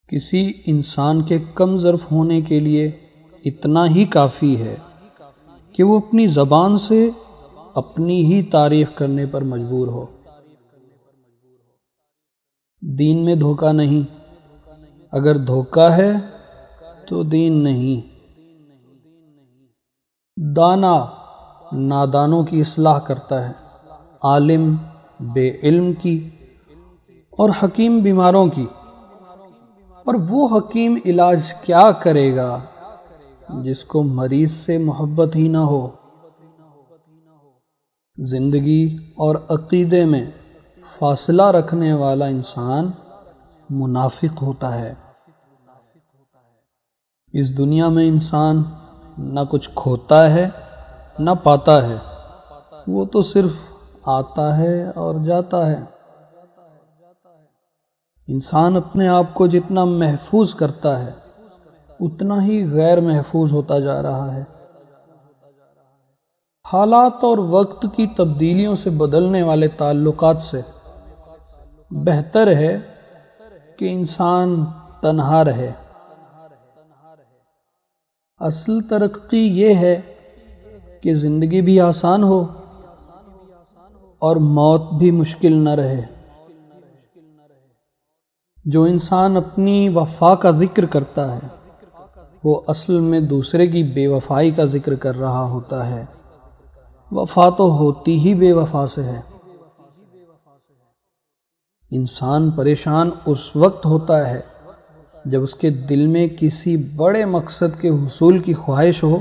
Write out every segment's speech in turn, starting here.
کسی انسان کے کم ظرف ہونے کے لیے اتنا ہی کافی ہے کہ وہ اپنی زبان سے اپنی ہی تعریف کرنے پر مجبور ہو۔ دین میں دھوکہ نہیں، اگر دھوکہ ہے تو دین نہیں۔ دانا نادانوں کی اصلاح کرتا ہے، عالم بے علم کی اور حکیم بیماروں کی۔ اور وہ حکیم علاج کیا کرے گا جس کو مریض سے محبت ہی نہ ہو؟ زندگی اور عقیدے میں فاصلہ رکھنے والا انسان منافق ہوتا ہے۔ اس دنیا میں انسان نہ کچھ کھوتا ہے نہ پاتا ہے، وہ تو صرف آتا ہے اور جاتا ہے۔ انسان اپنے آپ کو جتنا محفوظ کرتا ہے اتنا ہی غیر محفوظ ہوتا جا رہا ہے۔ حالات اور وقت کی تبدیلیوں سے بدلنے والے تعلقات سے بہتر ہے کہ انسان تنہا رہے۔ اصل ترقی یہ ہے کہ زندگی بھی آسان ہو اور موت بھی مشکل نہ رہے۔ جو انسان اپنی وفا کا ذکر کرتا ہے وہ اصل میں دوسرے کی بے وفائی کا ذکر کر رہا ہوتا ہے۔ وفا تو ہوتی ہی بے وفا سے ہے۔ انسان پریشان اس وقت ہوتا ہے جب اس کے دل میں کسی بڑے مقصد کے حصول کی خواہش ہو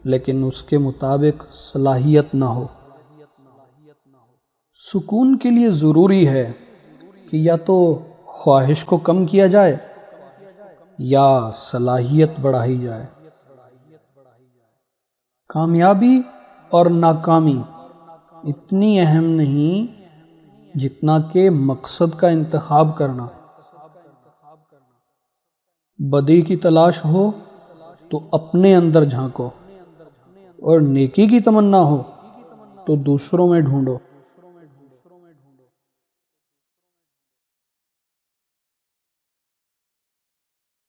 لیکن اس کے مطابق صلاحیت نہ ہو۔ سکون کے لیے ضروری ہے کہ یا تو خواہش کو کم کیا جائے یا صلاحیت بڑھائی جائے۔ کامیابی اور ناکامی اتنی اہم نہیں جتنا کہ مقصد کا انتخاب کرنا۔ بدی کی تلاش ہو تو اپنے اندر جھانکو اور نیکی کی تمنا ہو تو دوسروں میں ڈھونڈو۔